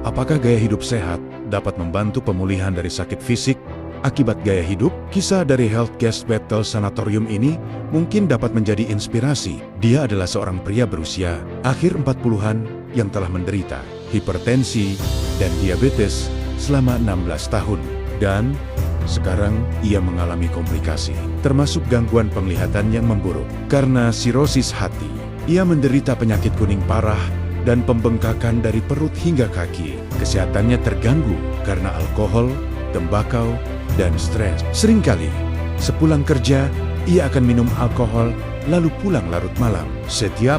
Apakah gaya hidup sehat dapat membantu pemulihan dari sakit fisik akibat gaya hidup? Kisah dari Health Guest Battle Sanatorium ini mungkin dapat menjadi inspirasi. Dia adalah seorang pria berusia akhir 40-an yang telah menderita hipertensi dan diabetes selama 16 tahun. Dan sekarang ia mengalami komplikasi, termasuk gangguan penglihatan yang memburuk. Karena sirosis hati, ia menderita penyakit kuning parah dan pembengkakan dari perut hingga kaki. Kesehatannya terganggu karena alkohol, tembakau, dan stres. Seringkali, sepulang kerja, ia akan minum alkohol lalu pulang larut malam. Setiap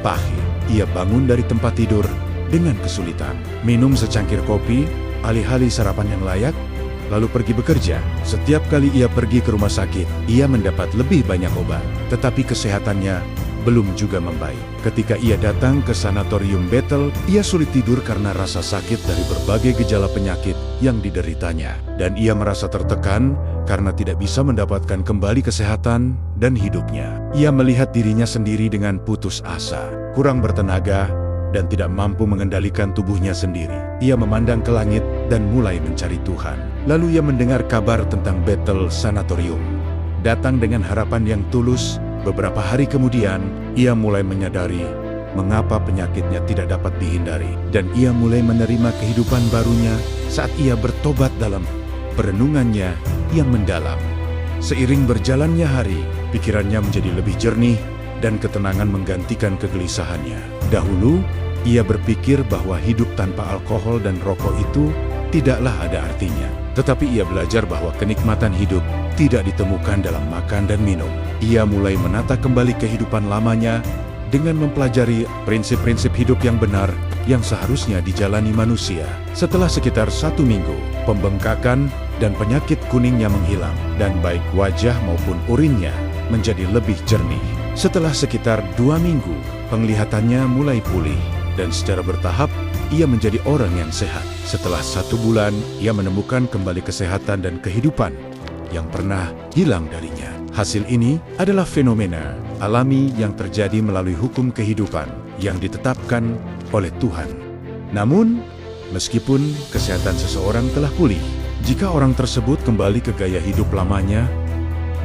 pagi, ia bangun dari tempat tidur dengan kesulitan. Minum secangkir kopi, alih-alih sarapan yang layak, lalu pergi bekerja. Setiap kali ia pergi ke rumah sakit, ia mendapat lebih banyak obat. Tetapi kesehatannya belum juga membaik. Ketika ia datang ke sanatorium Battle, ia sulit tidur karena rasa sakit dari berbagai gejala penyakit yang dideritanya. Dan ia merasa tertekan karena tidak bisa mendapatkan kembali kesehatan dan hidupnya. Ia melihat dirinya sendiri dengan putus asa, kurang bertenaga, dan tidak mampu mengendalikan tubuhnya sendiri. Ia memandang ke langit dan mulai mencari Tuhan. Lalu ia mendengar kabar tentang Battle Sanatorium. Datang dengan harapan yang tulus. Beberapa hari kemudian, ia mulai menyadari mengapa penyakitnya tidak dapat dihindari. Dan ia mulai menerima kehidupan barunya saat ia bertobat dalam perenungannya yang mendalam. Seiring berjalannya hari, pikirannya menjadi lebih jernih dan ketenangan menggantikan kegelisahannya. Dahulu, ia berpikir bahwa hidup tanpa alkohol dan rokok itu tidaklah ada artinya. Tetapi ia belajar bahwa kenikmatan hidup tidak ditemukan dalam makan dan minum. Ia mulai menata kembali kehidupan lamanya dengan mempelajari prinsip-prinsip hidup yang benar yang seharusnya dijalani manusia. Setelah sekitar 1 minggu, pembengkakan dan penyakit kuningnya menghilang, dan baik wajah maupun urinnya menjadi lebih jernih. Setelah sekitar 2 minggu, penglihatannya mulai pulih, dan secara bertahap, ia menjadi orang yang sehat. Setelah 1 bulan, ia menemukan kembali kesehatan dan kehidupan yang pernah hilang darinya. Hasil ini adalah fenomena alami yang terjadi melalui hukum kehidupan yang ditetapkan oleh Tuhan. Namun, meskipun kesehatan seseorang telah pulih, jika orang tersebut kembali ke gaya hidup lamanya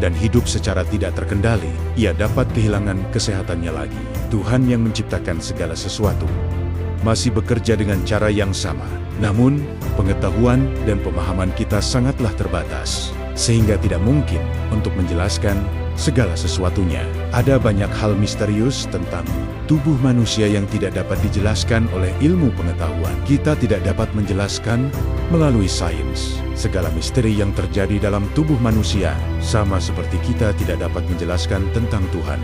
dan hidup secara tidak terkendali, ia dapat kehilangan kesehatannya lagi. Tuhan yang menciptakan segala sesuatu masih bekerja dengan cara yang sama. Namun, pengetahuan dan pemahaman kita sangatlah terbatas, sehingga tidak mungkin untuk menjelaskan segala sesuatunya. Ada banyak hal misterius tentang tubuh manusia yang tidak dapat dijelaskan oleh ilmu pengetahuan. Kita tidak dapat menjelaskan melalui sains segala misteri yang terjadi dalam tubuh manusia, sama seperti kita tidak dapat menjelaskan tentang Tuhan.